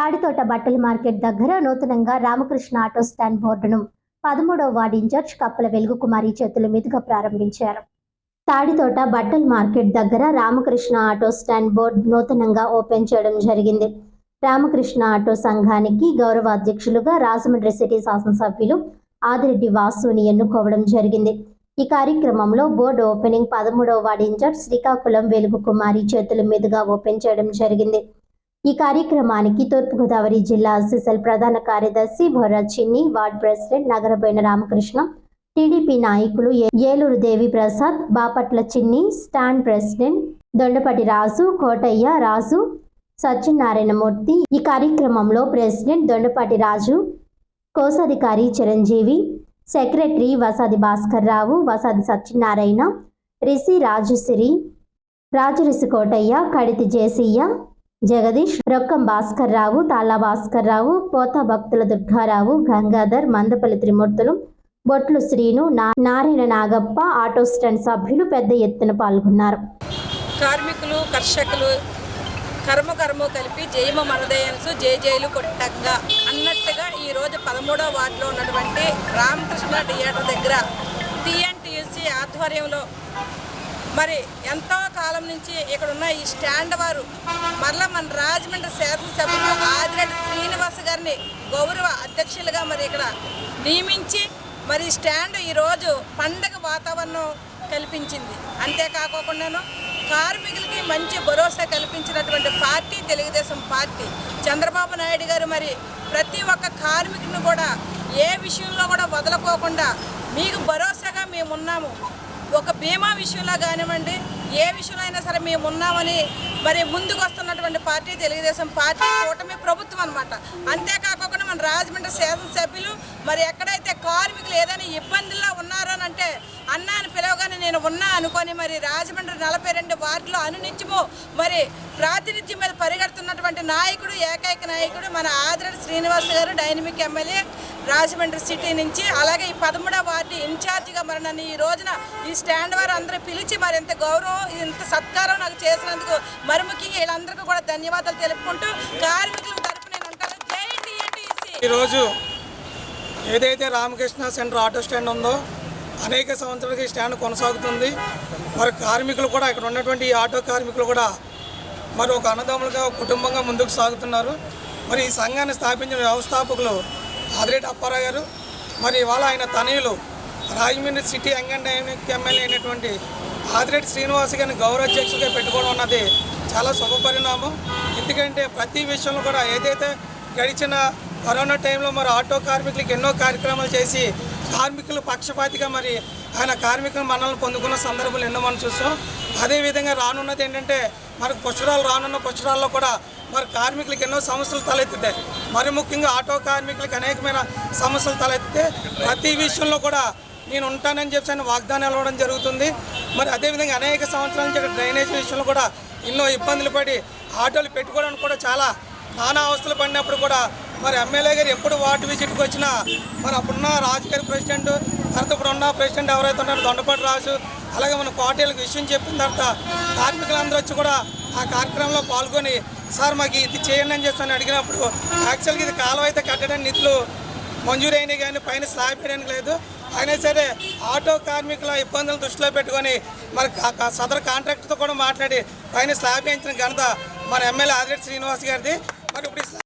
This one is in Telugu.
తాడితోట బట్టల మార్కెట్ దగ్గర నూతనంగా రామకృష్ణ ఆటో స్టాండ్ బోర్డును 13వ వార్డు ఇన్ఛార్జ్ కప్పల వెలుగుకుమారి చేతుల మీదుగా ప్రారంభించారు. తాడితోట బట్టల మార్కెట్ దగ్గర రామకృష్ణ ఆటో స్టాండ్ బోర్డు నూతనంగా ఓపెన్ చేయడం జరిగింది. రామకృష్ణ ఆటో సంఘానికి గౌరవ అధ్యక్షులుగా రాజమండ్రి సిటీ శాసనసభ్యులు ఆదిరెడ్డి వాసుని ఎన్నుకోవడం జరిగింది. ఈ కార్యక్రమంలో బోర్డు ఓపెనింగ్ 13వ వార్డు ఇన్ఛార్జ్ శ్రీకాకుళం వెలుగుకుమారి చేతుల మీదుగా ఓపెన్ చేయడం జరిగింది. ఈ కార్యక్రమానికి తూర్పుగోదావరి జిల్లా అసిస్టెంట్ ప్రధాన కార్యదర్శి బొర్రా చిన్ని, వార్డ్ ప్రెసిడెంట్ నగరబోయిన రామకృష్ణ, టీడీపీ నాయకులు ఏలూరు దేవి ప్రసాద్, బాపట్ల చిన్ని, స్టాండ్ ప్రెసిడెంట్ దొండపాటి రాజు, కోటయ్య రాజు, సత్యనారాయణమూర్తి. ఈ కార్యక్రమంలో ప్రెసిడెంట్ దొండపాటి రాజు, కోశాధికారి చిరంజీవి, సెక్రటరీ వసాది భాస్కర్ రావు, వసాది సత్యనారాయణ, రిసి రాజుసిరి, రాజురిసి కోటయ్య, కడితి జేసయ్య, జగదీష్, రొక్కం భాస్కర్ రావు, తాళ్ళ భాస్కర్ రావు, పోతా భక్తుల దుర్గారావు, గంగాధర్, మందపల్లి త్రిమూర్తులు, బొట్లు శ్రీను, నారాయణ నాగప్ప, ఆటో స్టాండ్ సభ్యులు పెద్ద ఎత్తున పాల్గొన్నారు. కార్మికులు, కర్షకులు కర్మ కలిపి జయమ మనదయన్సు జయలు కొట్టంగా అన్నట్టుగా ఈరోజు 13వ వార్డులో ఉన్నటువంటి రామకృష్ణ థియేటర్ దగ్గర టీఎన్టీయూసీ ఆధ్వర్యంలో మరి ఎంతో కాలం నుంచి ఇక్కడ ఉన్న ఈ స్టాండ్ వారు మరలా మన రాజమండ్రి శాసనసభ్యులు ఆదిరెడ్డి శ్రీనివాస్ గారిని గౌరవ అధ్యక్షులుగా మరి ఇక్కడ నియమించి మరి స్టాండ్ ఈరోజు పండగ వాతావరణం కల్పించింది. అంతేకాకుండాను కార్మికులకి మంచి భరోసా కల్పించినటువంటి పార్టీ తెలుగుదేశం పార్టీ. చంద్రబాబు నాయుడు గారు మరి ప్రతి ఒక్క కార్మికుడిని కూడా ఏ విషయంలో కూడా వదలకోకుండా మీకు భరోసాగా మేమున్నాము, ఒక బీమా విషయంలో కానివ్వండి, ఏ విషయంలో అయినా సరే మేము ఉన్నామని మరి ముందుకు వస్తున్నటువంటి పార్టీ తెలుగుదేశం పార్టీ, కూటమి ప్రభుత్వం అనమాట. అంతేకాకుండా మన రాజమండ్రి శాసనసభ్యులు మరి ఎక్కడైతే కార్మికులు ఏదైనా ఇబ్బందుల్లో ఉన్నారనంటే అన్న అని పిలవగానే నేను ఉన్నా అనుకొని మరి రాజమండ్రి 42 వార్డులో అనునిత్యము మరి ప్రాతినిధ్యం మీద పరిగెడుతున్నటువంటి నాయకుడు, ఏకైక నాయకుడు మన ఆదిరెడ్డి శ్రీనివాస్ గారు, డైనమిక్ ఎమ్మెల్యే రాజమండ్రి సిటీ నుంచి. అలాగే ఈ 13వ వార్డు ఇన్ఛార్జిగా మరి నన్ను ఈ రోజున ఈ స్టాండ్ వారు అందరూ పిలిచి మరి ఇంత గౌరవం, ఇంత సత్కారం నాకు చేసినందుకు మరి ముఖ్యంగా వీళ్ళందరికీ కూడా ధన్యవాదాలు తెలుపుకుంటూ కార్మికుల తరపున నేను ఉంటాను. జై టీఎన్టీయూసీ. ఈరోజు ఏదైతే రామకృష్ణ సెంటర్ ఆటో స్టాండ్ ఉందో అనేక సంవత్సరాలకి ఈ స్టాండ్ కొనసాగుతుంది. మరి కార్మికులు కూడా ఇక్కడ ఉన్నటువంటి ఈ ఆటో కార్మికులు కూడా మరి ఒక అన్నదమ్ములుగా కుటుంబంగా ముందుకు సాగుతున్నారు. మరి ఈ సంఘాన్ని స్థాపించిన వ్యవస్థాపకులు ఆదిరెడ్డి అప్పారావు గారు, మరి ఇవాళ ఆయన తనయులు Rajahmundry city young and dynamic MLA అయినటువంటి ఆదిరెడ్డి శ్రీనివాస్ గారిని గౌరవ అధ్యక్షుడిగా పెట్టుకోవడం అన్నది చాలా శుభపరిణామం. ఎందుకంటే ప్రతి విషయంలో కూడా ఏదైతే గడిచిన కరోనా టైంలో మరి ఆటో కార్మికులకు ఎన్నో కార్యక్రమాలు చేసి కార్మికుల పక్షపాతిగా మరి ఆయన కార్మికుల మన్నలను పొందుకున్న సందర్భాలు ఎన్నో మనం చూసాం. అదేవిధంగా రానున్నది ఏంటంటే మనకు రానున్న పుష్కరాల్లో కూడా మరి కార్మికులకు ఎన్నో సమస్యలు తలెత్తుతాయి. మరి ముఖ్యంగా ఆటో కార్మికులకు అనేకమైన సమస్యలు తలెత్తితే ప్రతి విషయంలో కూడా నేను ఉంటానని చెప్పి ఆయన వాగ్దానాలు ఇవ్వడం జరుగుతుంది. మరి అదేవిధంగా అనేక సంవత్సరాల నుంచి డ్రైనేజ్ విషయంలో కూడా ఎన్నో ఇబ్బందులు పడి ఆటోలు పెట్టుకోవడానికి కూడా చాలా నానా అవస్థలు పడినప్పుడు కూడా మరి ఎమ్మెల్యే గారు ఎప్పుడు వార్డు విజిట్కి వచ్చినా మరి అప్పుడున్న రాజుగారి ప్రెసిడెంట్, తర్వాత ఇప్పుడున్న ప్రెసిడెంట్ ఎవరైతే ఉన్నారో దొండపాటి రాజు, అలాగే మన కోటేళ్ళకి విషయం చెప్పిన తర్వాత కార్మికులందరూ వచ్చి కూడా ఆ కార్యక్రమంలో పాల్గొని సార్ మాకు ఇది చేయండి అని చెప్పి అడిగినప్పుడు యాక్చువల్గా ఇది కాలువ అయితే కట్టడానికి నిధులు మంజూరు అయినాయి కానీ పైన స్లాబ్ వేయడానికి లేదు. అయినా సరే ఆటో కార్మికుల ఇబ్బందులు దృష్టిలో పెట్టుకొని మరి సదరు కాంట్రాక్టర్తో కూడా మాట్లాడి పైన స్లాబ్ వేయించిన ఘనత మన ఎమ్మెల్యే ఆదిరెడ్డి శ్రీనివాస్ గారిది. మరి ఇప్పుడు